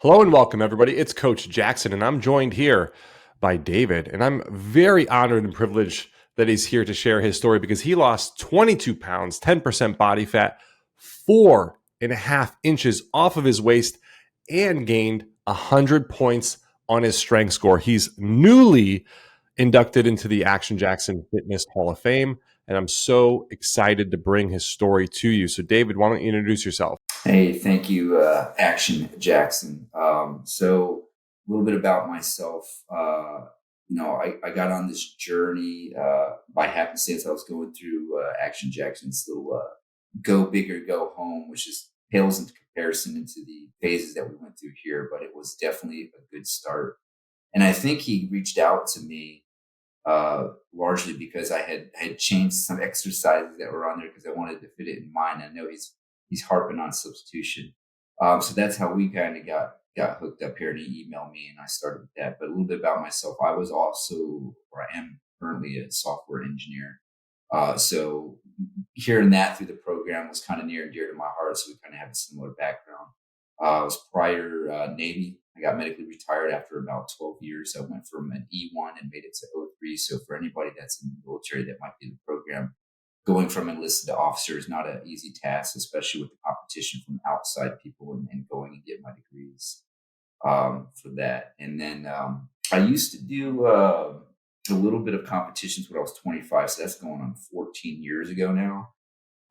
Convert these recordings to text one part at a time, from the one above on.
Hello and welcome, everybody. It's Coach Jackson, and I'm joined here by David. And I'm very honored and privileged that he's here to share his story because he lost 22 pounds, 10% body fat, 4.5 inches off of his waist, and gained 100 points on his strength score. He's newly inducted into the Action Jackson Fitness Hall of Fame. And I'm so excited to bring his story to you. So, David, why don't you introduce yourself? Hey, thank you, Action Jackson. So a little bit about myself. I got on this journey by happenstance. I was going through Action Jackson's little "Go Big or Go Home," which is pales into comparison into the phases that we went through here, but it was definitely a good start. And I think he reached out to me largely because I had changed some exercises that were on there because I wanted to fit it in mine. I know he's harping on substitution, so that's how we kind of got hooked up here. And he emailed me, and I started with that. But a little bit about myself: I was also, or I am currently, a software engineer. So hearing that through the program was kind of near and dear to my heart. So we kind of have a similar background. I was prior Navy. I got medically retired after about 12 years. I went from an E1 and made it to O3. So for anybody that's in the military that might be in the program, going from enlisted to officer is not an easy task, especially with the competition from outside people and going and get my degrees for that. And then I used to do a little bit of competitions when I was 25. So that's going on 14 years ago now.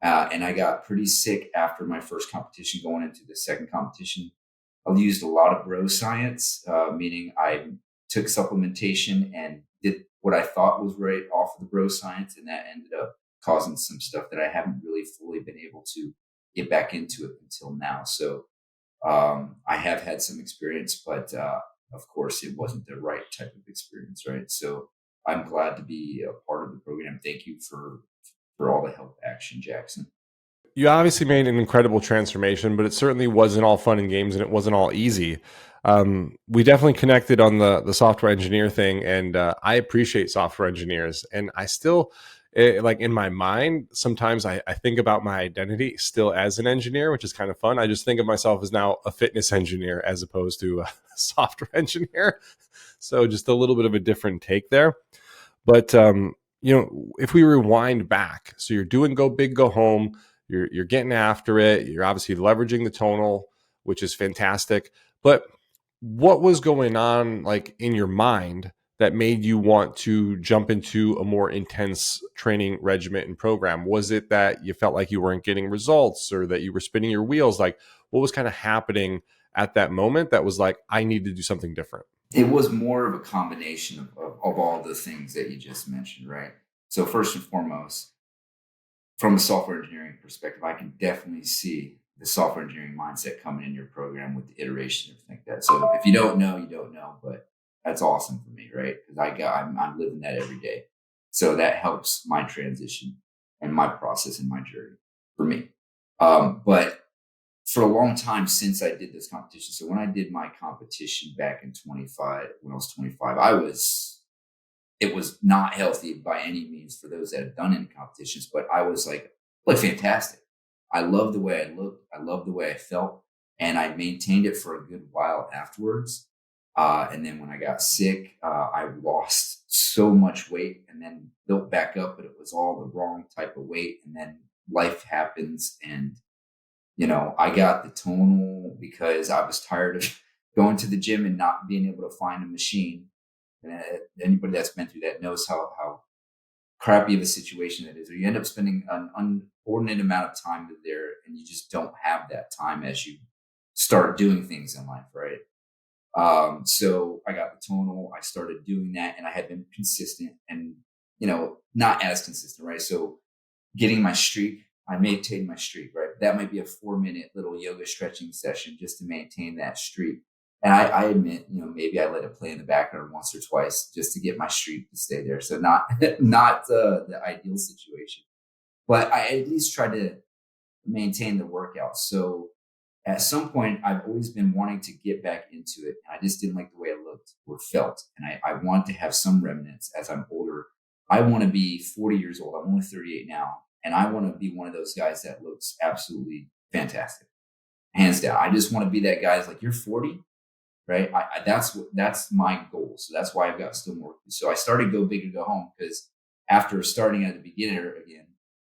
And I got pretty sick after my first competition. Going into the second competition, I used a lot of bro science, meaning I took supplementation and did what I thought was right off of the bro science, and that ended up causing some stuff that I haven't really fully been able to get back into it until now. So I have had some experience, but of course, it wasn't the right type of experience, right? So I'm glad to be a part of the program. Thank you for all the help, Action Jackson. You obviously made an incredible transformation, but it certainly wasn't all fun and games, and it wasn't all easy. We definitely connected on the software engineer thing, and I appreciate software engineers. And I still, like in my mind, sometimes I think about my identity still as an engineer, which is kind of fun. I just think of myself as now a fitness engineer as opposed to a software engineer. So just a little bit of a different take there. But if we rewind back, so you're doing go big, go home. You're getting after it. You're obviously leveraging the tonal, which is fantastic. But what was going on like in your mind that made you want to jump into a more intense training regimen and program? Was it that you felt like you weren't getting results or that you were spinning your wheels? Like what was kind of happening at that moment that was like, I need to do something different? It was more of a combination of all the things that you just mentioned, right? So first and foremost, from a software engineering perspective, I can definitely see the software engineering mindset coming in your program with the iteration and everything like that. So if you don't know, you don't know, but that's awesome for me, right? Because I'm living that every day. So that helps my transition and my process and my journey for me. But for a long time since I did this competition. So when I did my competition back in 25, when I was 25, it was not healthy by any means for those that have done any competitions, but I was like, look, fantastic. I love the way I looked. I love the way I felt. And I maintained it for a good while afterwards. And then when I got sick, I lost so much weight and then built back up, but it was all the wrong type of weight. And then life happens, and I got the tonal because I was tired of going to the gym and not being able to find a machine. And anybody that's been through that knows how crappy of a situation that is. Or you end up spending an inordinate amount of time there, and you just don't have that time as you start doing things in life, right? So I got the tonal. I started doing that, and I had been consistent, and not as consistent, right? So getting my streak, I maintain my streak, right? That might be a 4-minute little yoga stretching session just to maintain that streak. And I admit, maybe I let it play in the background once or twice just to get my streak to stay there. So not not the ideal situation, but I at least try to maintain the workout. So at some point, I've always been wanting to get back into it, and I just didn't like the way I looked or felt. And I want to have some remnants as I'm older. I want to be 40 years old. I'm only 38 now, and I want to be one of those guys that looks absolutely fantastic, hands down. I just want to be that guy that's like, you're 40? right? That's my goal. So that's why I've got still more. So I started Go Big or Go Home because after starting at the beginner again,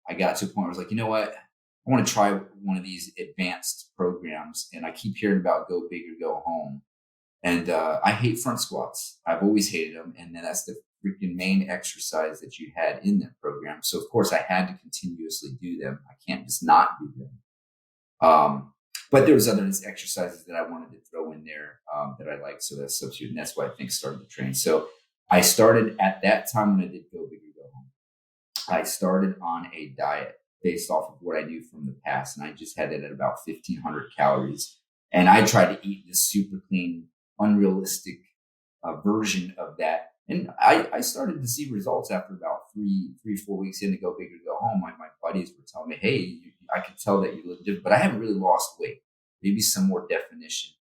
I got to a point where I was like, you know what? I want to try one of these advanced programs, and I keep hearing about Go Big or Go Home. And I hate front squats. I've always hated them. And then that's the freaking main exercise that you had in that program. So, of course, I had to continuously do them. I can't just not do them. But there was other exercises that I wanted to throw in there that I liked. So that's substitute. And that's why I think started to train. So I started at that time when I did Go Big or Go Home. I started on a diet based off of what I knew from the past. And I just had it at about 1,500 calories. And I tried to eat this super clean, unrealistic version of that. And I started to see results after about 4 weeks in to Go Big or Go Home. My buddies were telling me, hey, I could tell that you look different, but I haven't really lost weight, maybe some more definition.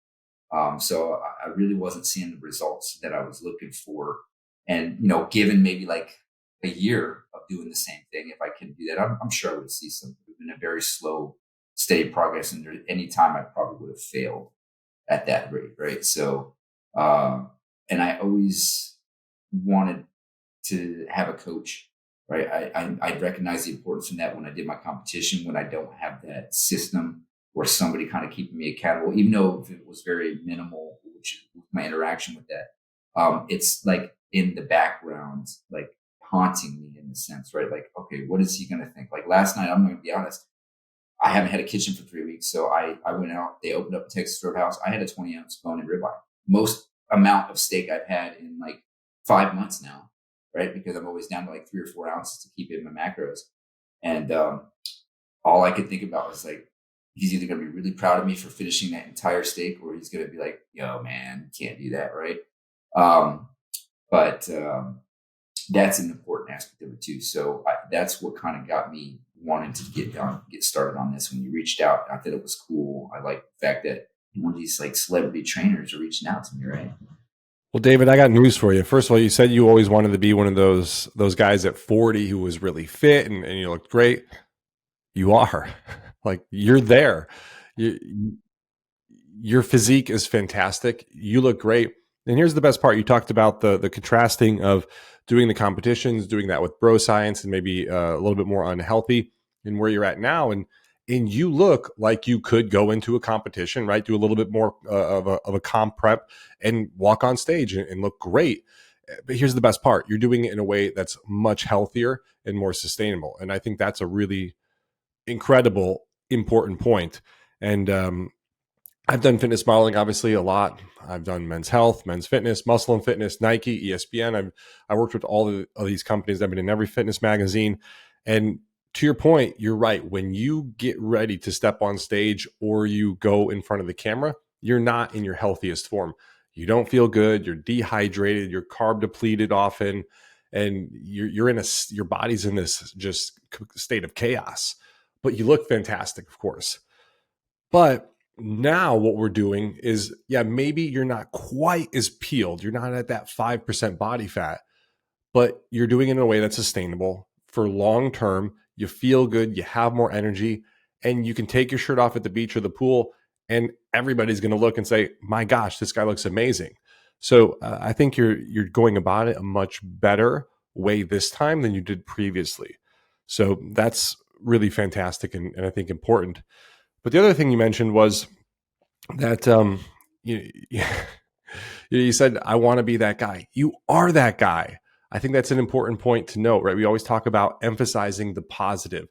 So I really wasn't seeing the results that I was looking for. And, given maybe like a year of doing the same thing, if I could do that, I'm sure I would see some in a very slow, steady progress. And any time I probably would have failed at that rate, right? So, and I always wanted to have a coach, right? I recognize the importance in that when I did my competition, when I don't have that system or somebody kind of keeping me accountable, even though if it was very minimal, which my interaction with that, it's like in the background, like haunting me in a sense, right? Like, okay, what is he going to think? Like last night, I'm going to be honest, I haven't had a kitchen for 3 weeks. So I went out, they opened up a Texas Roadhouse. I had a 20-ounce bone and ribeye, most amount of steak I've had in like 5 months now, right? Because I'm always down to like 3 or 4 ounces to keep in my macros. And all I could think about was like, he's either going to be really proud of me for finishing that entire steak, or he's going to be like, yo, man, can't do that, right? But that's an important aspect of it too. So that's what kind of got me wanting to get started on this. When you reached out, I thought it was cool. I like the fact that one of these like celebrity trainers are reaching out to me, right? Well, David, I got news for you. First of all, you said you always wanted to be one of those guys at 40 who was really fit and you looked great. You are. Like you're there. You, your physique is fantastic. You look great. And here's the best part. You talked about the contrasting of doing the competitions, doing that with bro science and maybe a little bit more unhealthy and where you're at now. And you look like you could go into a competition, right? Do a little bit more of a comp prep and walk on stage and look great. But here's the best part. You're doing it in a way that's much healthier and more sustainable. And I think that's a really incredible, important point. And I've done fitness modeling, obviously, a lot. I've done men's health, men's fitness, muscle and fitness, Nike, ESPN. I worked with all of these companies. I've been in every fitness magazine. And to your point, you're right. When you get ready to step on stage or you go in front of the camera, you're not in your healthiest form. You don't feel good. You're dehydrated. You're carb depleted often, and you're in your body's in this just state of chaos. But you look fantastic, of course. But now what we're doing is, yeah, maybe you're not quite as peeled. You're not at that 5% body fat, but you're doing it in a way that's sustainable for long term. You feel good, you have more energy, and you can take your shirt off at the beach or the pool, and everybody's going to look and say, "My gosh, this guy looks amazing." So I think you're going about it a much better way this time than you did previously. So that's really fantastic and I think important. But the other thing you mentioned was that you, you said, I want to be that guy. You are that guy. I think that's an important point to note, right? We always talk about emphasizing the positive,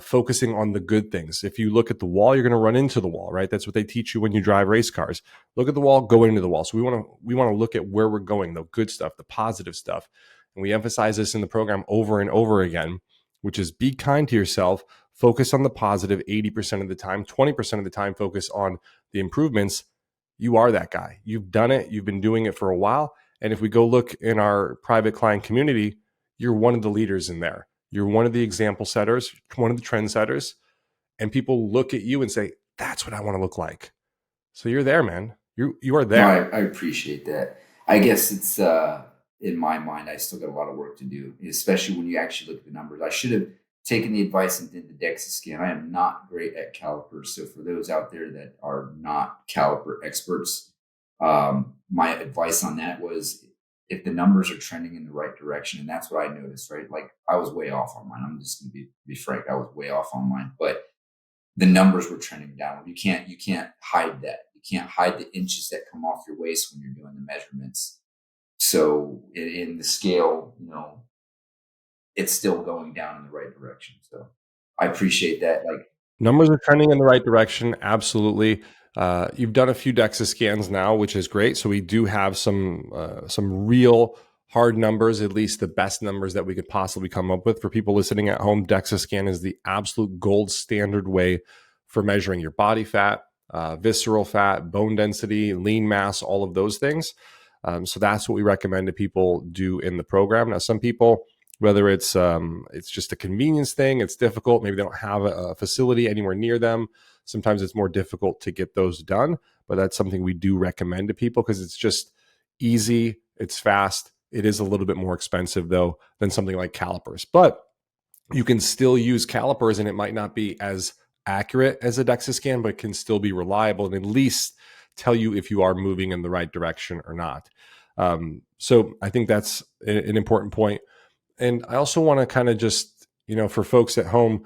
focusing on the good things. If you look at the wall, you're going to run into the wall, right? That's what they teach you when you drive race cars. Look at the wall, go into the wall. So we want to look at where we're going, the good stuff, the positive stuff. And we emphasize this in the program over and over again, which is be kind to yourself, focus on the positive 80% of the time, 20% of the time, focus on the improvements. You are that guy. You've done it. You've been doing it for a while. And if we go look in our private client community, you're one of the leaders in there. You're one of the example setters, one of the trend setters. And people look at you and say, that's what I want to look like. So you're there, man. You are No, there. I appreciate that. I guess it's in my mind, I still got a lot of work to do, especially when you actually look at the numbers. I should have taken the advice and did the DEXA scan. I am not great at calipers. So for those out there that are not caliper experts, My advice on that was if the numbers are trending in the right direction, and that's what I noticed, right? Like I was way off on mine. I'm just going to be frank. I was way off on mine, but the numbers were trending down. You can't hide that. You can't hide the inches that come off your waist when you're doing the measurements. So in the scale, it's still going down in the right direction. So I appreciate that. Like, Numbers are trending in the right direction. Absolutely. You've done a few DEXA scans now, which is great. So we do have some real hard numbers, at least the best numbers that we could possibly come up with. For people listening at home, DEXA scan is the absolute gold standard way for measuring your body fat, visceral fat, bone density, lean mass, all of those things. So that's what we recommend to people do in the program. Now, some people, whether it's just a convenience thing, it's difficult. Maybe they don't have a facility anywhere near them. Sometimes it's more difficult to get those done, but that's something we do recommend to people because it's just easy, it's fast. It is a little bit more expensive though than something like calipers, but you can still use calipers and it might not be as accurate as a DEXA scan, but it can still be reliable and at least tell you if you are moving in the right direction or not. So I think that's an important point. And I also want to kind of just, for folks at home,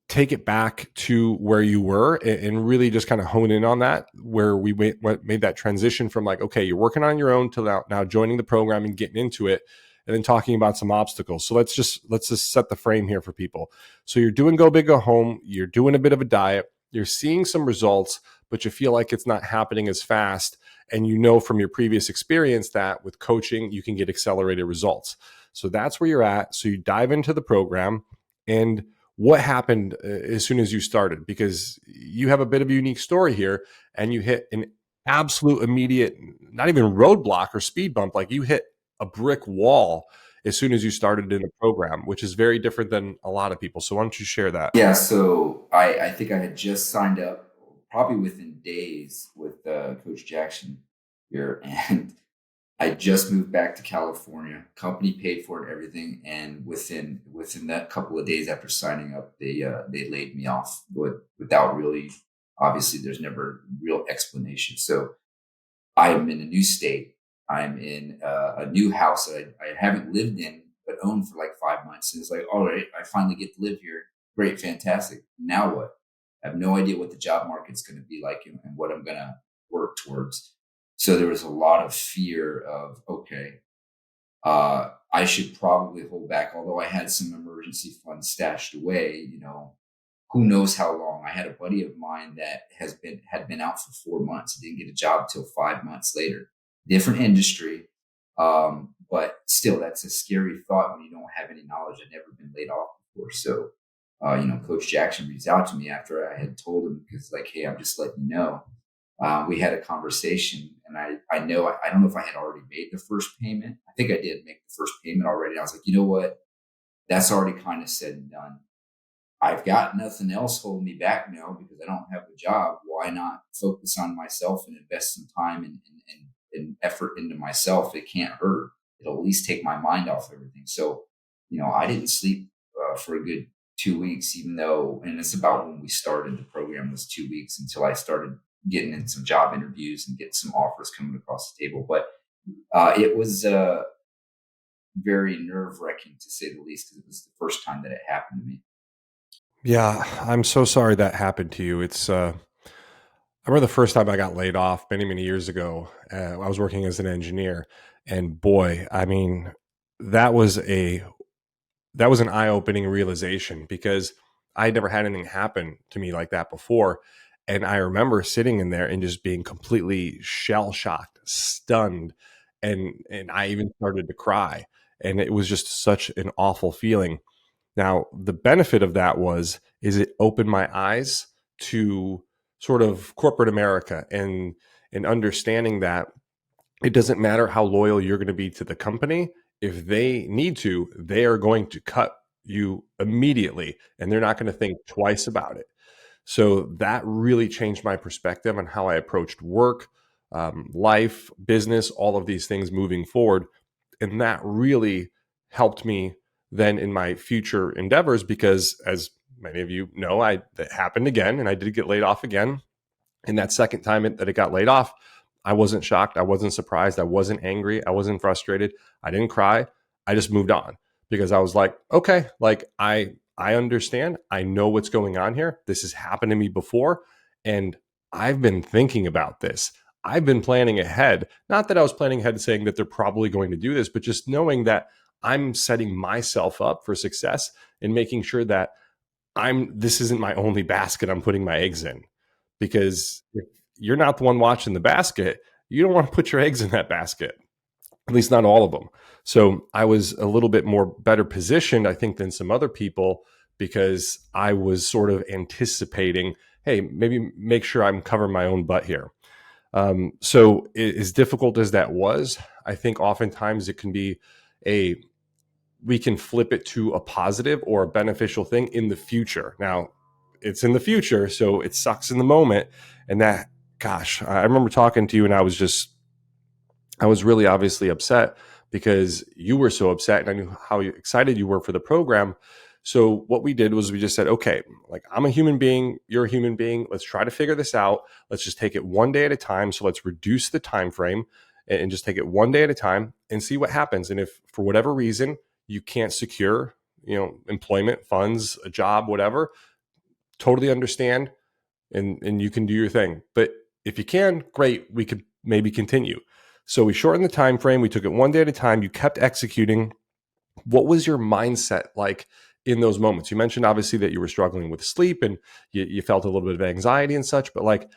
take it back to where you were and really just kind of hone in on that, where we made that transition from like, okay, you're working on your own to now joining the program and getting into it and then talking about some obstacles. So let's just set the frame here for people. So you're doing Go Big, Go Home. You're doing a bit of a diet. You're seeing some results, but you feel like it's not happening as fast. And from your previous experience that with coaching, you can get accelerated results. So that's where you're at. So you dive into the program. And what happened as soon as you started? Because you have a bit of a unique story here and you hit an absolute immediate, not even roadblock or speed bump, like you hit a brick wall as soon as you started in the program, which is very different than a lot of people. So why don't you share that? yeah, so I think I had just signed up probably within days with Coach Jackson here, and I just moved back to California. Company paid for it, everything, and within that couple of days after signing up, they laid me off without really. Obviously, there's never real explanation. So I'm in a new state. I'm in a new house that I haven't lived in but owned for like 5 months. And it's like, all right, I finally get to live here. Great, fantastic. Now what? I have no idea what the job market's going to be like and what I'm going to work towards. So there was a lot of fear of, okay, I should probably hold back, although I had some emergency funds stashed away, who knows how long. I had a buddy of mine that had been out for 4 months, didn't get a job till 5 months later. Different industry, but still, that's a scary thought when you don't have any knowledge. I'd never been laid off before, so Coach Jackson reached out to me after I had told him because, like, hey, I'm just letting you know. We had a conversation, and I know I don't know if I had already made the first payment. I think I did make the first payment already. And I was like, you know what? That's already kind of said and done. I've got nothing else holding me back now because I don't have a job. Why not focus on myself and invest some time and effort into myself? It can't hurt. It'll at least take my mind off everything. So, I didn't sleep for a good 2 weeks, even though, and it's about when we started the program was 2 weeks until I started getting in some job interviews and getting some offers coming across the table. But it was very nerve wracking to say the least because it was the first time that it happened to me. Yeah, I'm so sorry that happened to you. I remember the first time I got laid off many, many years ago. I was working as an engineer, and boy, I mean, that was a that was an eye-opening realization because I never had anything happen to me like that before. And I remember sitting in there and just being completely shell-shocked, stunned, and I even started to cry. And it was just such an awful feeling. Now, the benefit of that is it opened my eyes to sort of corporate America and understanding that it doesn't matter how loyal you're going to be to the company. If they need to, they are going to cut you immediately and they're not going to think twice about it. So that really changed my perspective on how I approached work, life, business, all of these things moving forward. And that really helped me then in my future endeavors because, as many of you know, that happened again and I did get laid off again. And that second time that it got laid off, I wasn't shocked. I wasn't surprised. I wasn't angry. I wasn't frustrated. I didn't cry. I just moved on because I was like, okay, like I understand. I know what's going on here. This has happened to me before, and I've been thinking about this. I've been planning ahead. Not that I was planning ahead saying that they're probably going to do this, but just knowing that I'm setting myself up for success and making sure that this isn't my only basket I'm putting my eggs in. Because if you're not the one watching the basket, you don't want to put your eggs in that basket, at least not all of them. So I was a little bit more better positioned, I think, than some other people because I was sort of anticipating, hey, maybe make sure I'm covering my own butt here. So as difficult as that was, I think oftentimes it can be a we can flip it to a positive or a beneficial thing in the future. Now, it's in the future, so it sucks in the moment. And that, gosh, I remember talking to you and I was really obviously upset because you were so upset and I knew how excited you were for the program. So what we did was we just said, okay, like I'm a human being, you're a human being. Let's try to figure this out. Let's just take it one day at a time. So let's reduce the time frame and just take it one day at a time and see what happens. And if for whatever reason you can't secure, employment, funds, a job, whatever, totally understand and you can do your thing. But if you can, great, we could maybe continue. So we shortened the time frame. We took it one day at a time. You kept executing. What was your mindset like in those moments? You mentioned obviously that you were struggling with sleep and you felt a little bit of anxiety and such, but like,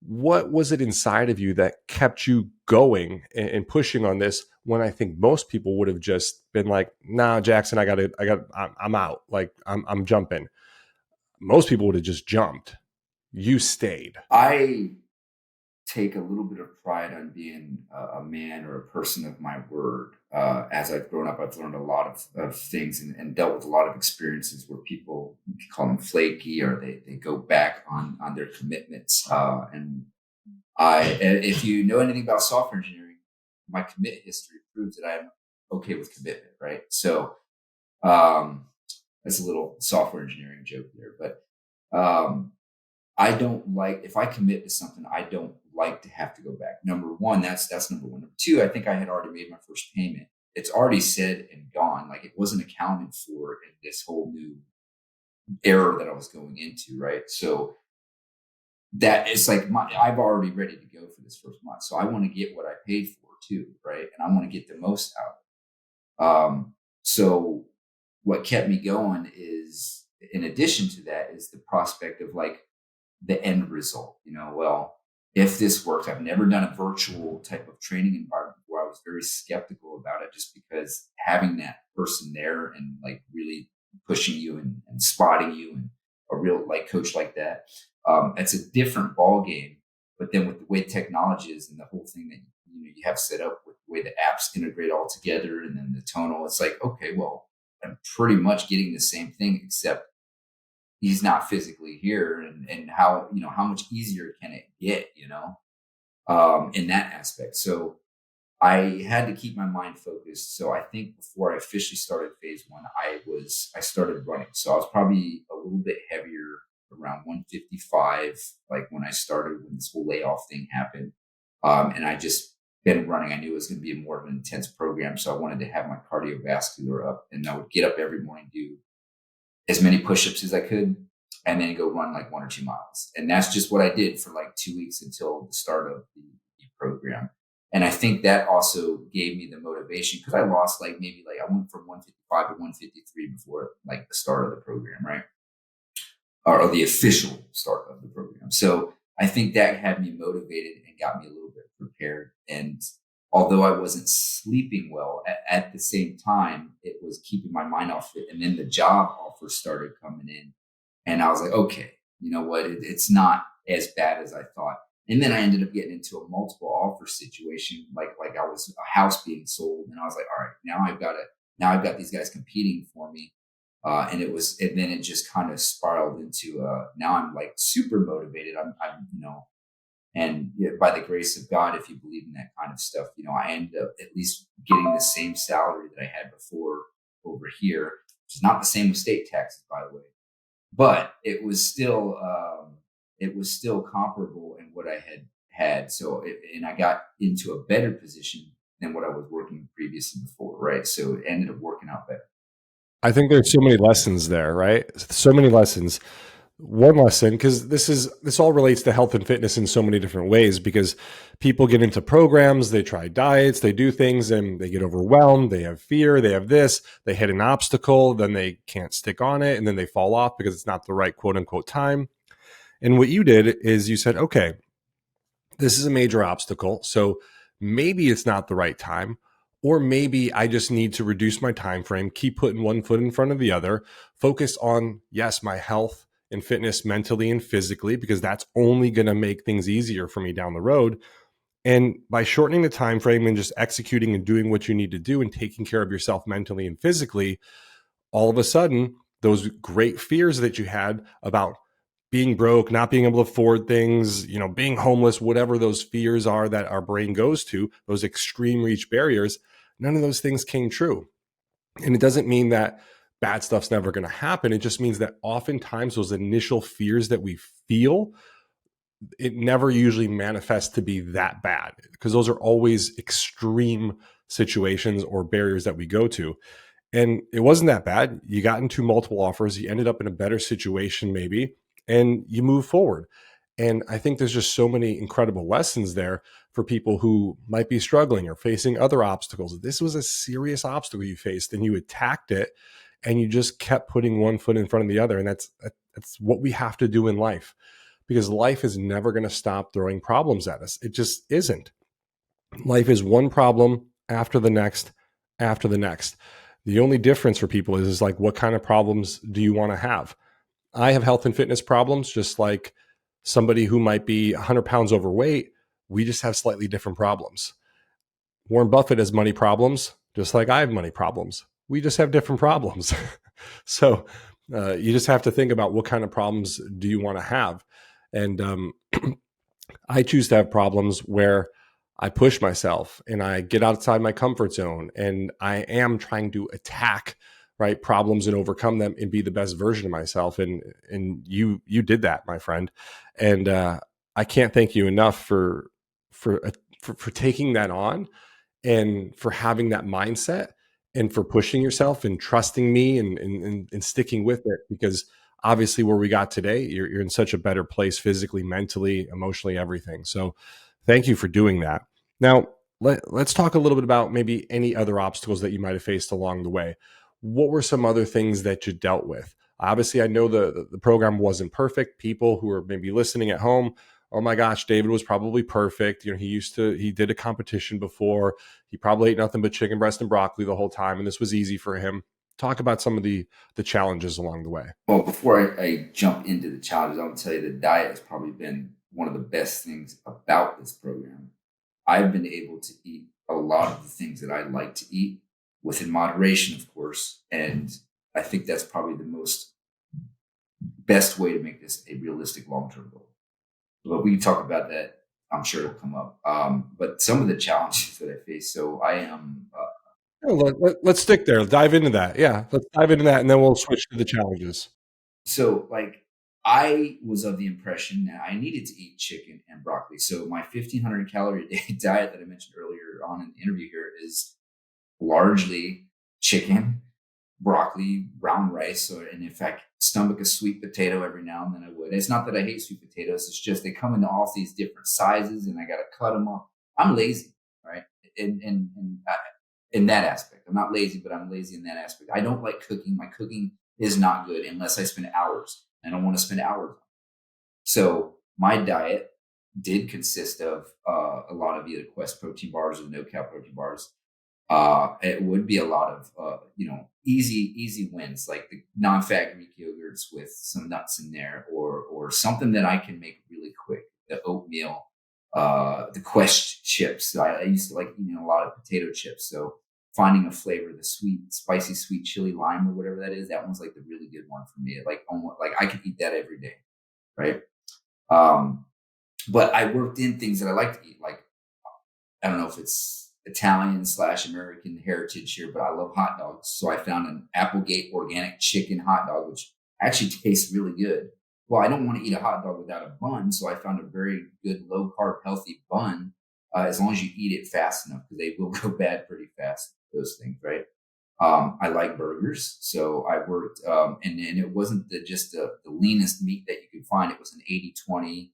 what was it inside of you that kept you going and pushing on this when I think most people would have just been like, nah, Jackson, I'm out. Like I'm jumping. Most people would have just jumped. You stayed. I take a little bit of pride on being a man or a person of my word. As I've grown up, I've learned a lot of things and dealt with a lot of experiences where people, you can call them flaky, or they go back on their commitments. And if you know anything about software engineering, my commit history proves that I'm okay with commitment, right? So um, that's a little software engineering joke there, but I don't like, if I commit to something, I don't like to have to go back. Number one, that's number one. Number two, I think I had already made my first payment. It's already said and gone. Like it wasn't accounted for in this whole new era that I was going into, right? So that it's like I've already ready to go for this first month. So I want to get what I paid for too, right? And I want to get the most out of it. So what kept me going is, in addition to that, is the prospect of like the end result. Well, if this works, I've never done a virtual type of training environment where I was very skeptical about it, just because having that person there and like really pushing you and spotting you and a real like coach like that, it's a different ball game. But then with the way technology is and the whole thing that you have set up with the way the apps integrate all together and then the tonal, it's like, okay, well, I'm pretty much getting the same thing, except he's not physically here, and how much easier can it get, in that aspect. So I had to keep my mind focused. So I think before I officially started phase one, I started running. So I was probably a little bit heavier, around 155, like when I started, when this whole layoff thing happened. And I just been running. I knew it was going to be more of an intense program. So I wanted to have my cardiovascular up, and I would get up every morning, do as many push-ups as I could, and then go run like 1 or 2 miles. And that's just what I did for like 2 weeks until the start of the program. And I think that also gave me the motivation, because I lost like maybe like I went from 155 to 153 before like the start of the program, right? Or the official start of the program. So I think that had me motivated and got me a little bit prepared. And although I wasn't sleeping well, at the same time, it was keeping my mind off it. And then the job offers started coming in. And I was like, okay, you know what? It's not as bad as I thought. And then I ended up getting into a multiple offer situation, like I was a house being sold. And I was like, all right, now I've got these guys competing for me. And then it just kind of spiraled into, now I'm like super motivated. I'm and by the grace of God, if you believe in that kind of stuff, I ended up at least getting the same salary that I had before over here, which is not the same with state taxes, by the way, but it was still comparable in what I had. And I got into a better position than what I was working previously before, right? So it ended up working out better. I think there's so many lessons there, right? So many lessons. One lesson, because this all relates to health and fitness in so many different ways, because people get into programs, they try diets, they do things, and they get overwhelmed, they have fear, they have this, they hit an obstacle, then they can't stick on it, and then they fall off because it's not the right quote unquote time. And what you did is you said, okay, this is a major obstacle. So maybe it's not the right time, or maybe I just need to reduce my time frame, keep putting one foot in front of the other, focus on, yes, my health and fitness mentally and physically, because that's only going to make things easier for me down the road. And by shortening the time frame and just executing and doing what you need to do and taking care of yourself mentally and physically, all of a sudden, those great fears that you had about being broke, not being able to afford things, being homeless, whatever those fears are that our brain goes to, those extreme reach barriers, none of those things came true. And it doesn't mean that bad stuff's never going to happen. It just means that oftentimes those initial fears that we feel, it never usually manifests to be that bad, because those are always extreme situations or barriers that we go to. And it wasn't that bad. You got into multiple offers. You ended up in a better situation, maybe, and you move forward. And I think there's just so many incredible lessons there for people who might be struggling or facing other obstacles. This was a serious obstacle you faced, and you attacked it, and you just kept putting one foot in front of the other. And that's what we have to do in life, because life is never going to stop throwing problems at us. It just isn't. Life is one problem after the next, after the next. The only difference for people is like, what kind of problems do you want to have? I have health and fitness problems, just like somebody who might be 100 pounds overweight. We just have slightly different problems. Warren Buffett has money problems, just like I have money problems. We just have different problems. So you just have to think about what kind of problems do you want to have. And I choose to have problems where I push myself and I get outside my comfort zone, and I am trying to attack right problems and overcome them and be the best version of myself. And you did that, my friend. And I can't thank you enough for taking that on, and for having that mindset, and for pushing yourself and trusting me, and sticking with it, because obviously where we got today, you're in such a better place physically, mentally, emotionally, everything. So thank you for doing that. Now, let's talk a little bit about maybe any other obstacles that you might have faced along the way. What were some other things that you dealt with? Obviously, I know the program wasn't perfect. People who are maybe listening at home, oh my gosh, David was probably perfect. He did a competition before. He probably ate nothing but chicken breast and broccoli the whole time, and this was easy for him. Talk about some of the challenges along the way. Well, before I jump into the challenges, I will tell you the diet has probably been one of the best things about this program. I've been able to eat a lot of the things that I like to eat within moderation, of course. And I think that's probably the best way to make this a realistic long-term goal. But we can talk about that. I'm sure it'll come up. But some of the challenges that I face. So I am. Let's stick there. Dive into that. Yeah, let's dive into that, and then we'll switch to the challenges. So like I was of the impression that I needed to eat chicken and broccoli. So my 1,500 calorie a day diet that I mentioned earlier on in the interview here is largely chicken, broccoli, brown rice, and if I stomach a sweet potato every now and then, I would. It's not that I hate sweet potatoes. It's just they come in all these different sizes, and I got to cut them up. I'm lazy, right? In that aspect, I'm not lazy, but I'm lazy in that aspect. I don't like cooking. My cooking is not good unless I spend hours. I don't want to spend hours on it. So my diet did consist of a lot of either Quest protein bars or no cap protein bars. It would be a lot of easy wins, like the non-fat Greek yogurts with some nuts in there, or something that I can make really quick. The oatmeal, the Quest chips. I used to like eating a lot of potato chips, so finding a flavor, the spicy sweet chili lime or whatever that is, that one's like the really good one for me. Like almost like I could eat that every day, right? But I worked in things that I like to eat, like I don't know if it's Italian/American heritage here, but I love hot dogs. So I found an Applegate organic chicken hot dog, which actually tastes really good. well, I don't want to eat a hot dog without a bun. So I found a very good low carb, healthy bun, as long as you eat it fast enough, because they will go bad pretty fast, those things, right? I like burgers, so I worked, and it wasn't just the leanest meat that you could find. It was an 80/20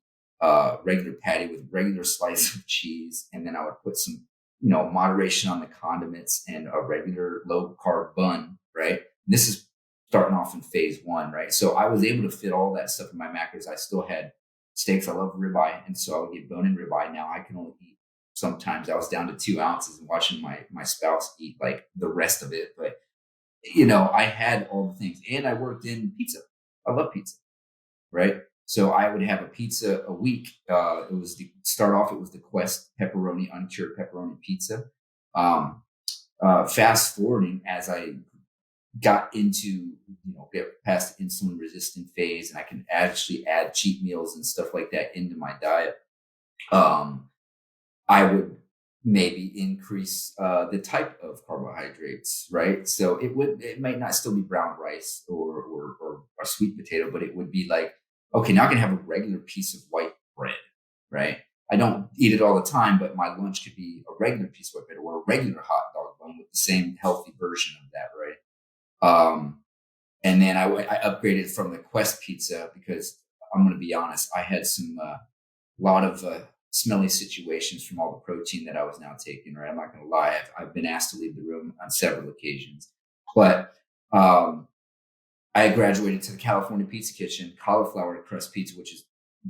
regular patty with regular slice of cheese, and then I would put some, moderation on the condiments and a regular low carb bun, right? And this is starting off in phase one, right? So I was able to fit all that stuff in my macros. I still had steaks. I love ribeye, and so I would get bone-in ribeye. Now I can only eat, sometimes I was down to 2 ounces and watching my spouse eat like the rest of it. But I had all the things, and I worked in pizza. I love pizza, right? So I would have a pizza a week. It was it was the Quest pepperoni, uncured pepperoni pizza. Fast forwarding as I got into, get past the insulin resistant phase, and I can actually add cheat meals and stuff like that into my diet. I would maybe increase the type of carbohydrates, right? So it might not still be brown rice or a sweet potato, but it would be like, okay, now I can have a regular piece of white bread, right? I don't eat it all the time, but my lunch could be a regular piece of white bread or a regular hot dog bun with the same healthy version of that, right? And then I upgraded from the Quest pizza, because I'm going to be honest, I had some lot of smelly situations from all the protein that I was now taking, right? I'm not going to lie. I've been asked to leave the room on several occasions, but I graduated to the California Pizza Kitchen, cauliflower crust pizza, which is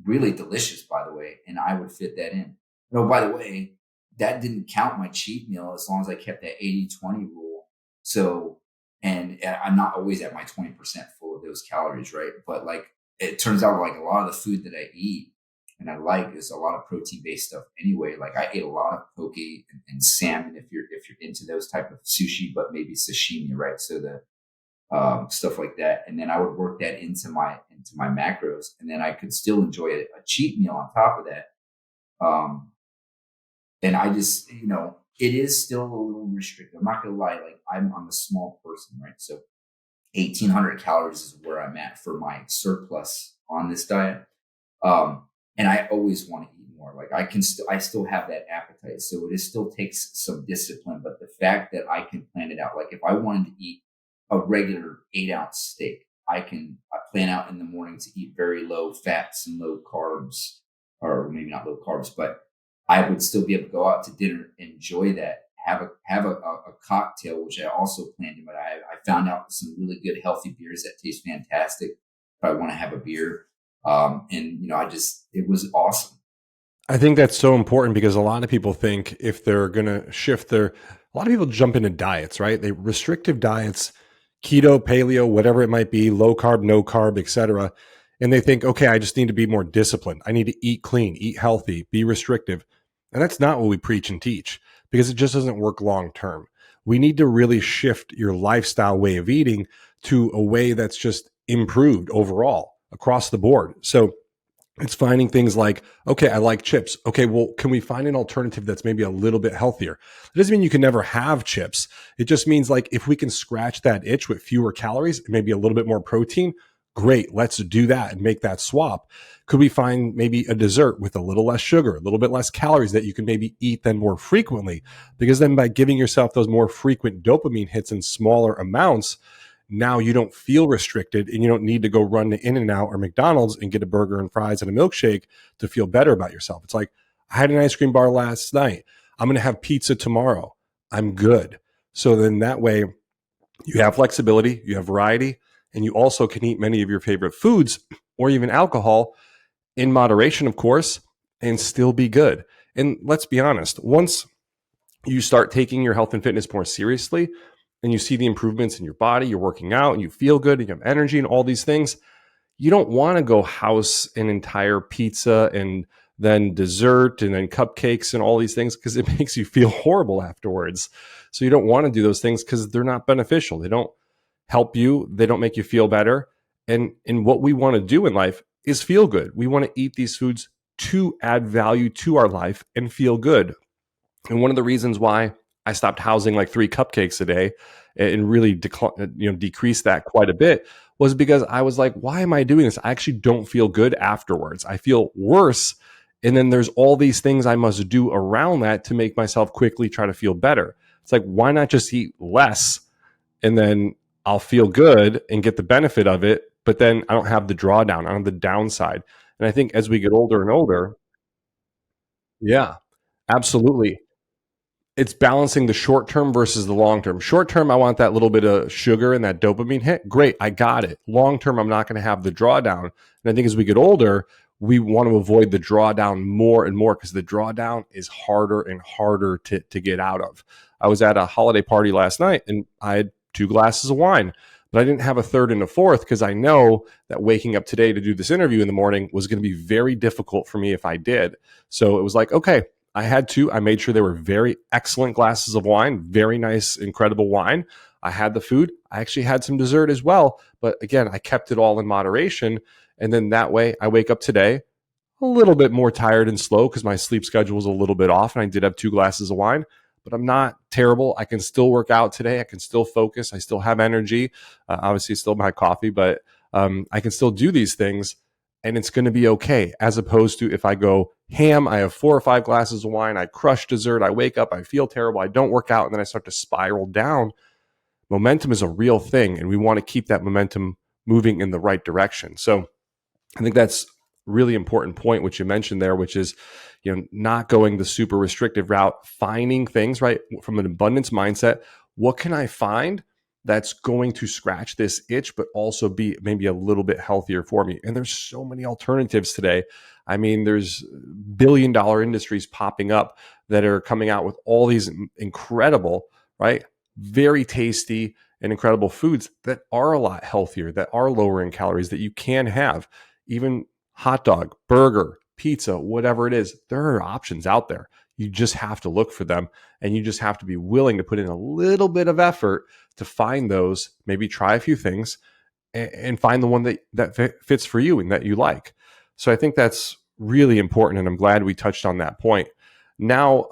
really delicious, by the way. And I would fit that in. By the way, that didn't count my cheat meal as long as I kept that 80/20 rule. So, and I'm not always at my 20% full of those calories, right? But like, it turns out like a lot of the food that I eat and I like is a lot of protein based stuff anyway. Like I ate a lot of poke and salmon, if you're into those type of sushi, but maybe sashimi, right? So the stuff like that, and then I would work that into my macros, and then I could still enjoy a cheat meal on top of that. And I just, it is still a little restricted. I'm not gonna lie, like I'm a small person, right? So 1,800 calories is where I'm at for my surplus on this diet. And I always want to eat more. Like I still have that appetite. So it still takes some discipline, but the fact that I can plan it out, like if I wanted to eat a regular 8-ounce steak, I plan out in the morning to eat very low fats and low carbs, or maybe not low carbs, but I would still be able to go out to dinner, enjoy that, have a cocktail, which I also planned to, but I found out some really good healthy beers that taste fantastic if I want to have a beer. And it was awesome. I think that's so important because a lot of people think if they're going to shift a lot of people jump into diets, right? They restrictive diets, keto, paleo, whatever it might be, low carb, no carb, etc. And they think, okay, I just need to be more disciplined. I need to eat clean, eat healthy, be restrictive. And that's not what we preach and teach, because it just doesn't work long term. We need to really shift your lifestyle way of eating to a way that's just improved overall across the board. So it's finding things like, okay, I like chips. Okay, well, can we find an alternative that's maybe a little bit healthier? It doesn't mean you can never have chips. It just means like if we can scratch that itch with fewer calories, maybe a little bit more protein, great, let's do that and make that swap. Could we find maybe a dessert with a little less sugar, a little bit less calories that you can maybe eat then more frequently? Because then by giving yourself those more frequent dopamine hits in smaller amounts, now you don't feel restricted and you don't need to go run to In-N-Out or McDonald's and get a burger and fries and a milkshake to feel better about yourself. It's like, I had an ice cream bar last night. I'm going to have pizza tomorrow. I'm good. So then that way you have flexibility, you have variety, and you also can eat many of your favorite foods or even alcohol in moderation, of course, and still be good. And let's be honest, once you start taking your health and fitness more seriously, and you see the improvements in your body, you're working out and you feel good and you have energy and all these things, you don't want to go house an entire pizza and then dessert and then cupcakes and all these things, because it makes you feel horrible afterwards. So you don't want to do those things because they're not beneficial. They don't help you. They don't make you feel better. And what we want to do in life is feel good. We want to eat these foods to add value to our life and feel good. And one of the reasons why I stopped housing like 3 cupcakes a day and really decreased that quite a bit was because I was like, why am I doing this? I actually don't feel good afterwards. I feel worse. And then there's all these things I must do around that to make myself quickly try to feel better. It's like, why not just eat less and then I'll feel good and get the benefit of it, but then I don't have the drawdown, I don't have the downside. And I think as we get older and older, yeah, absolutely. It's balancing the short term versus the long term. Short term, I want that little bit of sugar and that dopamine hit. Great, I got it. Long term, I'm not going to have the drawdown. And I think as we get older, we want to avoid the drawdown more and more because the drawdown is harder and harder to get out of. I was at a holiday party last night and I had 2 glasses of wine, but I didn't have a third and a fourth because I know that waking up today to do this interview in the morning was going to be very difficult for me if I did. So it was like, okay, I had two. I made sure they were very excellent glasses of wine, very nice, incredible wine. I had the food. I actually had some dessert as well. But again, I kept it all in moderation. And then that way I wake up today a little bit more tired and slow because my sleep schedule was a little bit off and I did have 2 glasses of wine, but I'm not terrible. I can still work out today. I can still focus. I still have energy. Obviously, still my coffee, but I can still do these things and it's going to be okay. As opposed to if I go ham, I have 4 or 5 glasses of wine, I crush dessert, I wake up, I feel terrible, I don't work out, and then I start to spiral down. Momentum is a real thing, and we want to keep that momentum moving in the right direction. So, I think that's really important point which you mentioned there, which is not going the super restrictive route, finding things right from an abundance mindset. What can I find that's going to scratch this itch but also be maybe a little bit healthier for me? And there's so many alternatives today. I mean, there's billion-dollar industries popping up that are coming out with all these incredible, right, very tasty and incredible foods that are a lot healthier, that are lower in calories, that you can have. Even hot dog, burger, pizza, whatever it is, there are options out there. You just have to look for them and you just have to be willing to put in a little bit of effort to find those, maybe try a few things and find the one that fits for you and that you like. So I think that's really important. And I'm glad we touched on that point. Now,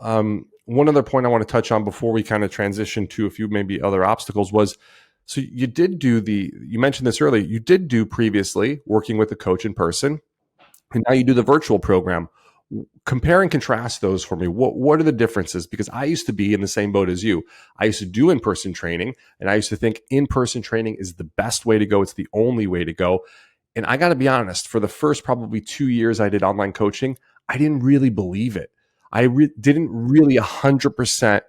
one other point I want to touch on before we kind of transition to a few maybe other obstacles was, so you mentioned this earlier, you did do previously working with a coach in person, and now you do the virtual program. Compare and contrast those for me. What are the differences? Because I used to be in the same boat as you. I used to do in-person training, and I used to think in-person training is the best way to go. It's the only way to go. And I got to be honest, for the first probably 2 years I did online coaching, I didn't really believe it. Didn't really 100%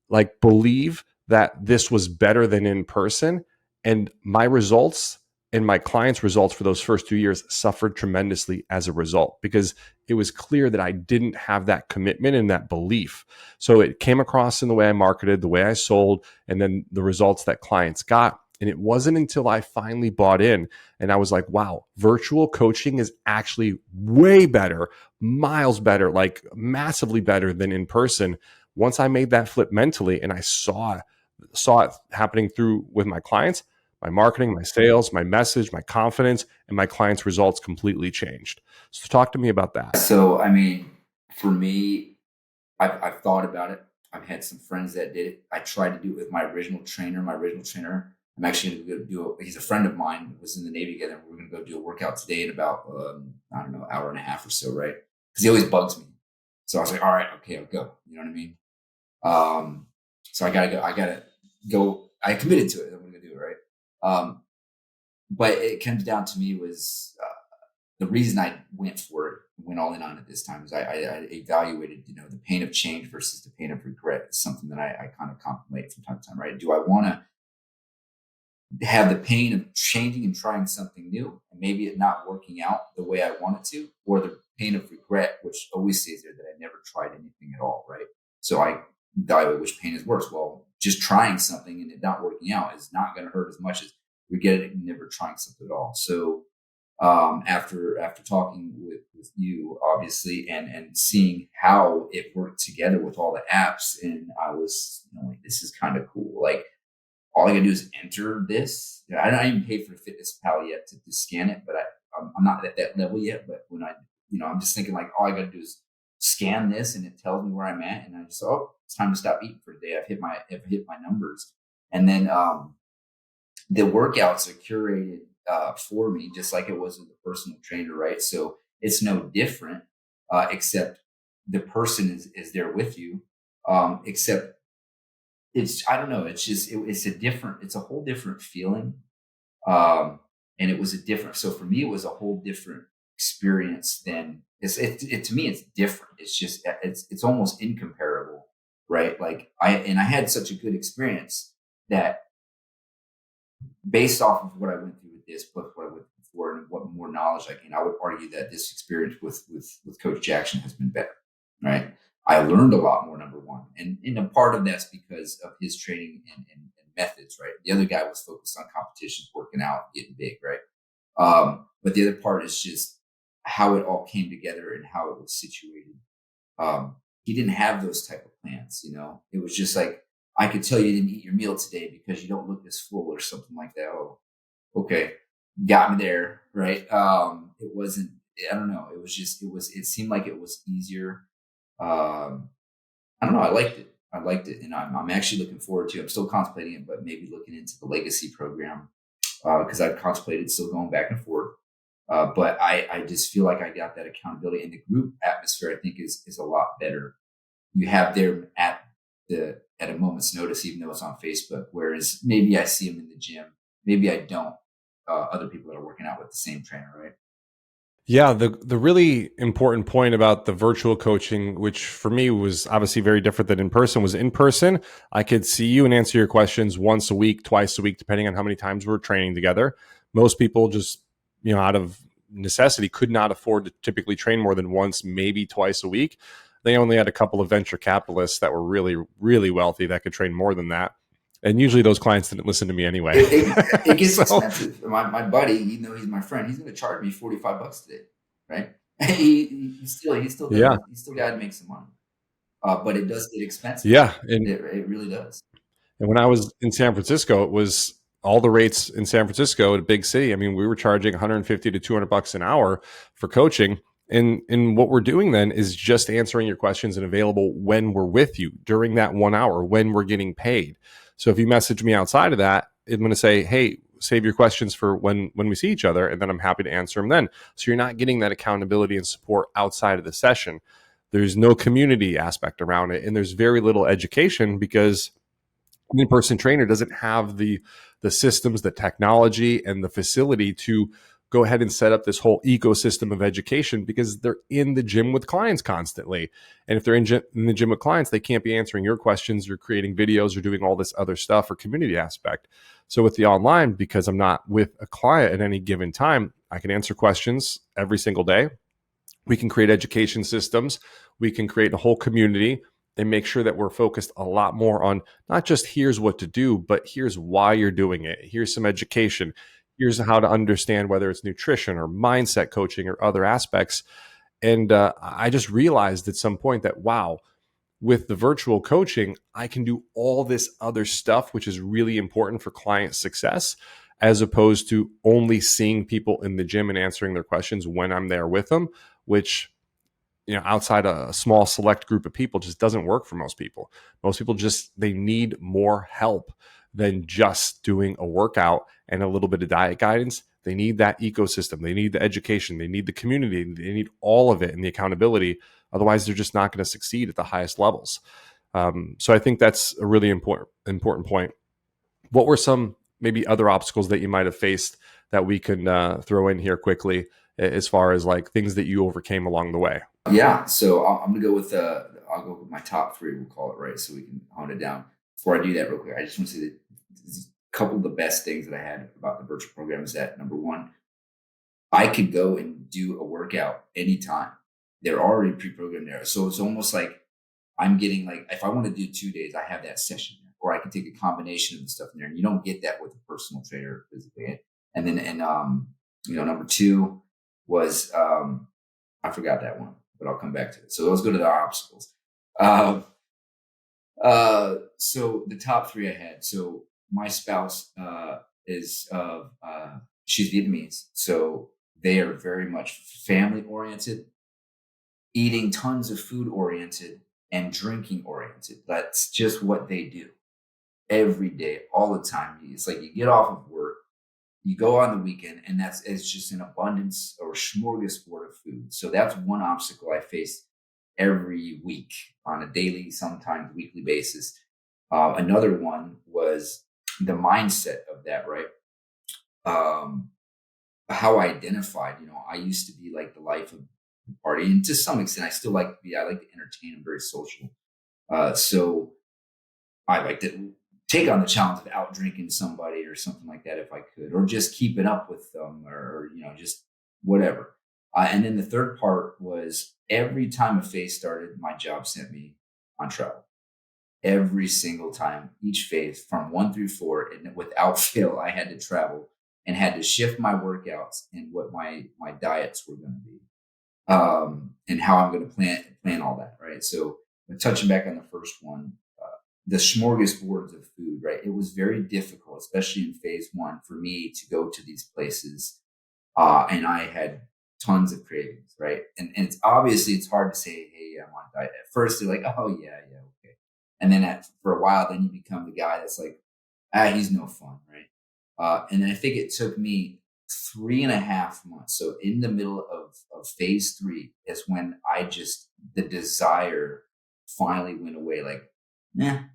like believe that this was better than in person. And my results and my clients' results for those first 2 years suffered tremendously as a result because it was clear that I didn't have that commitment and that belief. So it came across in the way I marketed, the way I sold, and then the results that clients got. And it wasn't until I finally bought in and I was like, wow, virtual coaching is actually way better, miles better, like massively better than in person. Once I made that flip mentally and I saw it happening through with my clients, my marketing, my sales, my message, my confidence, and my clients' results completely changed. So talk to me about that. So, I mean, for me, I've thought about it. I've had some friends that did it. I tried to do it with my original trainer. I'm actually going to go do it. He's a friend of mine, was in the Navy together. We're going to go do a workout today in about, I don't know, hour and a half or so, right? Because he always bugs me. So I was like, all right, okay, I'll go. You know what I mean? So I gotta go. I committed to it. I'm going to do it, right? But it comes down to me was the reason I went all in on it this time is I evaluated, the pain of change versus the pain of regret is something that I kind of contemplate from time to time, right? Do I want to have the pain of changing and trying something new and maybe it not working out the way I want it to, or the pain of regret, which always stays there that I never tried anything at all, right? So I evaluate which pain is worse. Well, just trying something and it not working out is not going to hurt as much as regretting and never trying something at all. So after talking with you, obviously, and seeing how it worked together with all the apps, and I was like, this is kind of cool. Like, all I gotta do is enter this. I don't even pay for the fitness pal yet to scan it, but I'm not at that level yet. But when I'm just thinking like, all I gotta do is scan this, and it tells me where I'm at, and I just it's time to stop eating for the day. I've hit my numbers, and then the workouts are curated for me, just like it was with the personal trainer, right? So it's no different, except the person is there with you. Except it's, I don't know, it's just it's a whole different feeling. um, and it was a different. So for me, it was a whole different experience than to me. It's different. It's just it's almost incomparable, right? Like I had such a good experience that based off of what I went through with this, plus what I went through before, and what more knowledge I gained, I would argue that this experience with Coach Jackson has been better, right? I learned a lot more, number one, and a part of that's because of his training and methods, right? The other guy was focused on competitions, working out, getting big, right? But the other part is just how it all came together and how it was situated. He didn't have those type of plans, you know. It was just like, I could tell you didn't eat your meal today because you don't look as full or something like that. Oh, okay, got me there, right? It wasn't. I don't know. It was just. It was. It seemed like it was easier. Um, I don't know. I liked it. I liked it, and I'm actually looking forward to. I'm still contemplating it, but maybe looking into the legacy program, because I've contemplated still going back and forth. But I just feel like I got that accountability, and the group atmosphere I think is a lot better. You have them at a moment's notice, even though it's on Facebook. Whereas maybe I see them in the gym, maybe I don't. Other people that are working out with the same trainer, right? Yeah, the really important point about the virtual coaching, which for me was obviously very different than in person, was in person. I could see you and answer your questions once a week, twice a week, depending on how many times we're training together. Most people just, out of necessity, could not afford to typically train more than once, maybe twice a week. They only had a couple of venture capitalists that were really, really wealthy that could train more than that. And usually those clients didn't listen to me anyway. It gets So, expensive. My buddy, even though he's my friend, he's going to charge me $45 today, right? He still does. yeah. He still got to make some money. But it does get expensive. Yeah. And It really does. And when I was in San Francisco, it was all the rates in San Francisco, a big city. I mean, we were charging 150 to 200 bucks an hour for coaching. And what we're doing then is just answering your questions and available when we're with you during that 1 hour, when we're getting paid. So if you message me outside of that, I'm going to say, hey, save your questions for when we see each other, and then I'm happy to answer them then. So you're not getting that accountability and support outside of the session. There's no community aspect around it, and there's very little education because an in-person trainer doesn't have the systems, the technology, and the facility to go ahead and set up this whole ecosystem of education because they're in the gym with clients constantly. And if they're in the gym with clients, they can't be answering your questions or creating videos or doing all this other stuff or community aspect. So with the online, because I'm not with a client at any given time, I can answer questions every single day. We can create education systems. We can create a whole community and make sure that we're focused a lot more on not just here's what to do, but here's why you're doing it. Here's some education. Here's how to understand whether it's nutrition or mindset coaching or other aspects. And I just realized at some point that, wow, with the virtual coaching, I can do all this other stuff, which is really important for client success, as opposed to only seeing people in the gym and answering their questions when I'm there with them, which outside a small select group of people just doesn't work for most people. Most people they need more help than just doing a workout and a little bit of diet guidance. They need that ecosystem. They need the education. They need the community. They need all of it and the accountability. Otherwise, they're just not going to succeed at the highest levels. So I think that's a really important point. What were some maybe other obstacles that you might have faced that we can throw in here quickly as far as like things that you overcame along the way? Yeah. So I'm gonna go with I'll go with my top three. We'll call it, right, so we can hone it down. Before I do that, real quick, I just want to say that a couple of the best things that I had about the virtual program is that, number one, I could go and do a workout anytime. They're already pre-programmed there, so it's almost like I'm getting, like, if I want to do 2 days, I have that session there, or I can take a combination of the stuff in there, and you don't get that with a personal trainer physically. And then, number two was I forgot that one, but I'll come back to it. So let's go to the obstacles. So the top three I had. So my spouse is she's Vietnamese, so they are very much family oriented, eating tons of food oriented, and drinking oriented. That's just what they do every day, all the time. It's like you get off of work, You go on the weekend, and it's just an abundance or smorgasbord of food. So that's one obstacle I face every week on a daily, sometimes weekly basis. Another one was the mindset of that, right? Um, how I identified, I used to be like the life of the party, and to some extent, I still like to be. I like to entertain. I'm very social, so I like to take on the challenge of out drinking somebody or something like that if I could, or just keeping up with them, or just whatever. And then the third part was every time a phase started, my job sent me on travel. Every single time, each phase from 1 through 4, and without fail, I had to travel and had to shift my workouts and what my diets were going to be, and how I'm going to plan all that. Right. So, touching back on the first one, the smorgasbords of food, right? It was very difficult, especially in phase 1, for me to go to these places, and I had tons of cravings, right? And it's obviously it's hard to say, hey, I'm on a diet. At first, they're like, oh yeah, yeah, okay. And then for a while, then you become the guy that's like, he's no fun, right? And then I think it took me 3.5 months. So in the middle of phase 3 is when the desire finally went away. Like,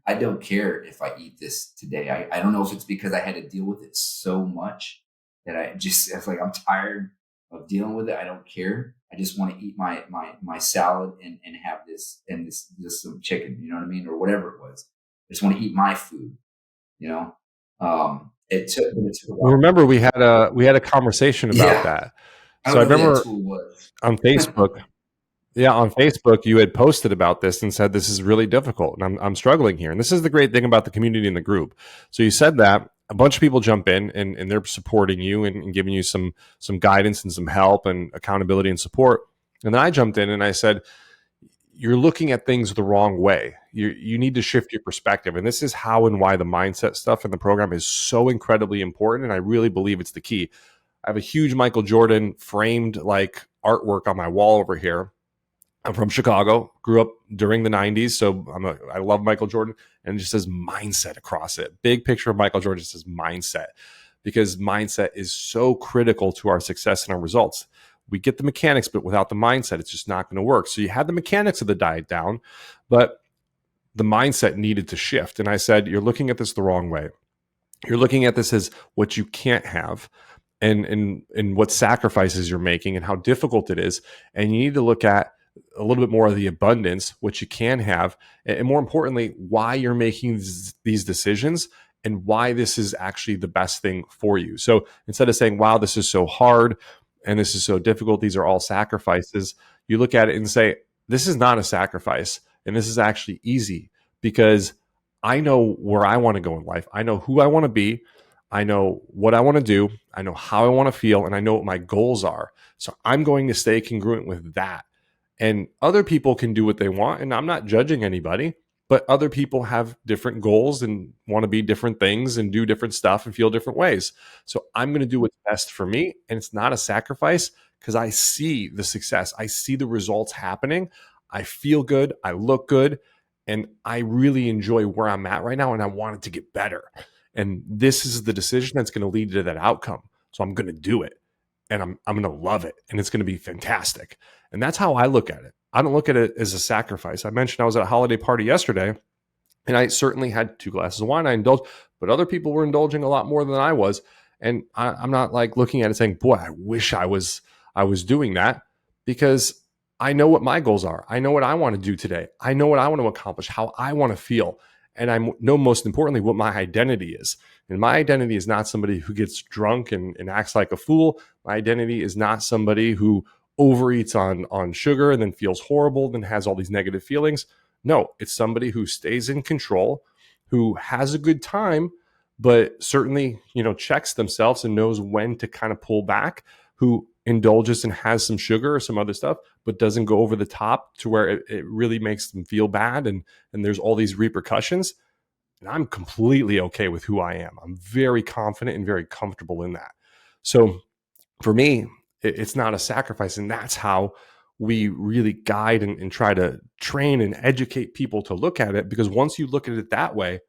I don't care if I eat this today. I don't know if it's because I had to deal with it so much that it's like, I'm tired of dealing with it. I don't care. I just want to eat my salad and have this some chicken, you know what I mean? Or whatever it was. I just want to eat my food, you know? It took a while. Remember, we had a conversation about Yeah. that. I So don't I know who that remember tool was. on Facebook, yeah, on Facebook, you had posted about this and said this is really difficult, and I'm struggling here. And this is the great thing about the community and the group. So you said that a bunch of people jump in and they're supporting you and giving you some guidance and some help and accountability and support. And then I jumped in and I said, you're looking at things the wrong way. You need to shift your perspective. And this is how and why the mindset stuff in the program is so incredibly important. And I really believe it's the key. I have a huge Michael Jordan framed like artwork on my wall over here. I'm from Chicago, grew up during the 90s. So I love Michael Jordan, and it just says mindset across it. Big picture of Michael Jordan just says mindset, because mindset is so critical to our success and our results. We get the mechanics, but without the mindset, it's just not going to work. So you had the mechanics of the diet down, but the mindset needed to shift. And I said, you're looking at this the wrong way. You're looking at this as what you can't have, and what sacrifices you're making and how difficult it is. And you need to look at a little bit more of the abundance, which you can have, and more importantly, why you're making these decisions and why this is actually the best thing for you. So instead of saying, wow, this is so hard and this is so difficult, these are all sacrifices, you look at it and say, this is not a sacrifice, and this is actually easy, because I know where I want to go in life. I know who I want to be. I know what I want to do. I know how I want to feel, and I know what my goals are. So I'm going to stay congruent with that. And other people can do what they want. And I'm not judging anybody, but other people have different goals and want to be different things and do different stuff and feel different ways. So I'm going to do what's best for me. And it's not a sacrifice, because I see the success, I see the results happening. I feel good. I look good. And I really enjoy where I'm at right now. And I want it to get better. And this is the decision that's going to lead to that outcome. So I'm going to do it, and I'm going to love it, and it's going to be fantastic. And that's how I look at it. I don't look at it as a sacrifice. I mentioned I was at a holiday party yesterday, and I certainly had 2 glasses of wine. I indulged, but other people were indulging a lot more than I was. And I'm not like looking at it saying, boy, I wish I was doing that, because I know what my goals are. I know what I want to do today. I know what I want to accomplish, how I want to feel. And I know, most importantly, what my identity is. And my identity is not somebody who gets drunk and acts like a fool. My identity is not somebody who overeats on sugar and then feels horrible, then has all these negative feelings. No, it's somebody who stays in control, who has a good time, but certainly, checks themselves and knows when to kind of pull back, who indulges and has some sugar or some other stuff, but doesn't go over the top to where it really makes them feel bad. And there's all these repercussions. And I'm completely okay with who I am. I'm very confident and very comfortable in that. So for me, it's not a sacrifice. And that's how we really guide and try to train and educate people to look at it. Because once you look at it that way,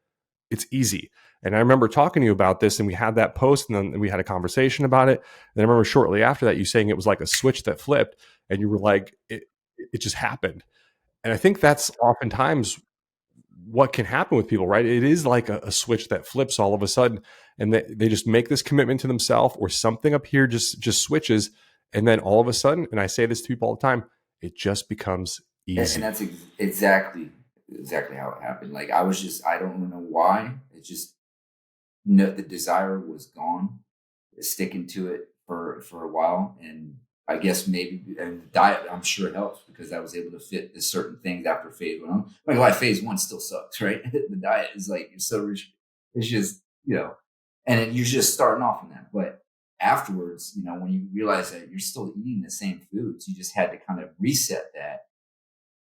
it's easy. And I remember talking to you about this, and we had that post, and then we had a conversation about it. And I remember shortly after that, you saying it was like a switch that flipped, and you were like, it just happened. And I think that's oftentimes what can happen with people, right? It is like a switch that flips all of a sudden, and they just make this commitment to themselves, or something up here just switches, and then all of a sudden, and I say this to people all the time, it just becomes And easy. that's exactly how it happened. Like I don't know why. It just no, the desire was gone. Sticking to it for a while, and I guess maybe and the diet I'm sure helps because I was able to fit the certain things after phase one. I'm like, like phase one still sucks, right? The diet is like you're so rich. It's just and you're just starting off on that, but afterwards, when you realize that you're still eating the same foods, you just had to kind of reset that.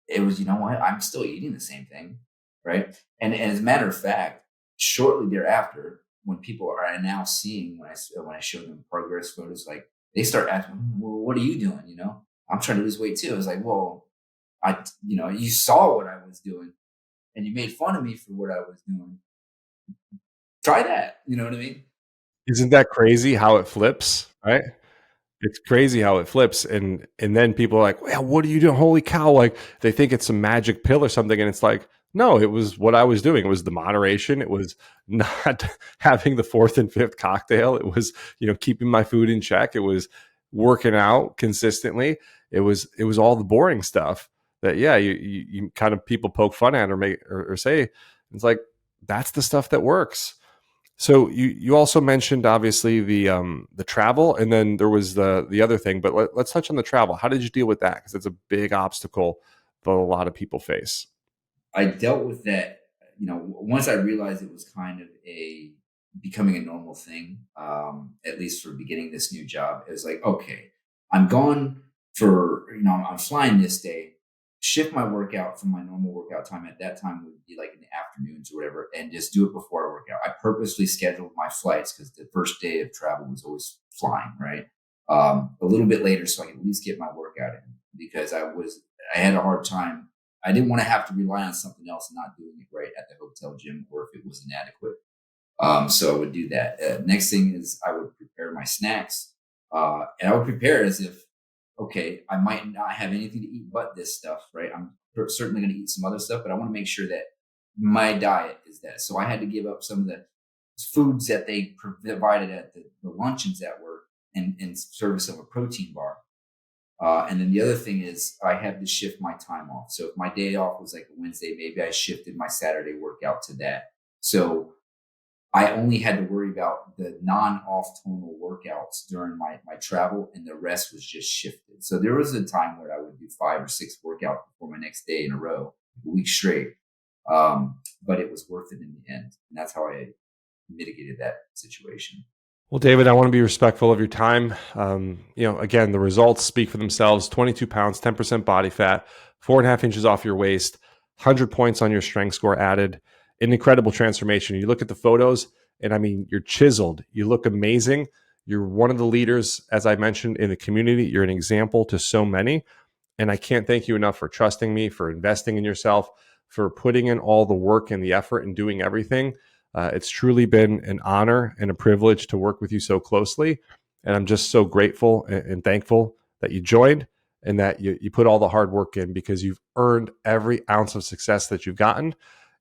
It was, you know what, I'm still eating the same thing, right? And as a matter of fact, shortly thereafter, when people are now seeing when I show them progress photos, like they start asking, well, what are you doing? I'm trying to lose weight too. I was like, well, you saw what I was doing and you made fun of me for what I was doing. Try that. You know what I mean? Isn't that crazy how it flips, right? It's crazy how it flips, and then people are like, "Well, what are you doing? Holy cow!" Like they think it's a magic pill or something, and it's like, no, it was what I was doing. It was the moderation. It was not having the fourth and fifth cocktail. It was keeping my food in check. It was working out consistently. It was all the boring stuff that you kind of people poke fun at or make or say. It's like that's the stuff that works. So you also mentioned obviously the travel, and then there was the other thing. But let's touch on the travel. How did you deal with that? Because it's a big obstacle that a lot of people face. I dealt with that, once I realized it was kind of a becoming a normal thing, at least for beginning this new job. It was like, okay, I'm gone I'm flying this day, shift my workout from my normal workout time. At that time would be like in the afternoons or whatever, and just do it before I work out. I purposely scheduled my flights because the first day of travel was always flying, right? A little bit later so I could at least get my workout in because I had a hard time. I didn't want to have to rely on something else and not doing it right at the hotel gym or if it was inadequate. So I would do that. Next thing is I would prepare my snacks. And I would prepare as if, okay, I might not have anything to eat but this stuff, right? I'm certainly going to eat some other stuff, but I want to make sure that my diet is that. So I had to give up some of the foods that they provided at the luncheons at work in service of a protein bar. And then the other thing is I had to shift my time off. So if my day off was like a Wednesday, maybe I shifted my Saturday workout to that. So I only had to worry about the non-off tonal workouts during my travel, and the rest was just shifted. So there was a time where I would do 5 or 6 workouts before my next day in a row, a week straight. But it was worth it in the end. And that's how I mitigated that situation. Well, David, I want to be respectful of your time. Again, the results speak for themselves. 22 pounds, 10% body fat, 4.5 inches off your waist, 100 points on your strength score added. An incredible transformation. You look at the photos, and I mean, you're chiseled. You look amazing. You're one of the leaders, as I mentioned, in the community. You're an example to so many. And I can't thank you enough for trusting me, for investing in yourself, for putting in all the work and the effort and doing everything. It's truly been an honor and a privilege to work with you so closely. And I'm just so grateful and thankful that you joined and that you put all the hard work in because you've earned every ounce of success that you've gotten.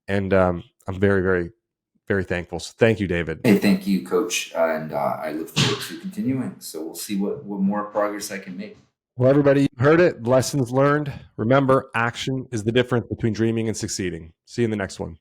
And I'm very, very, very thankful. So thank you, David. Hey, thank you, Coach. And I look forward to continuing. So we'll see what more progress I can make. Well, everybody, you heard it. Lessons learned. Remember, action is the difference between dreaming and succeeding. See you in the next one.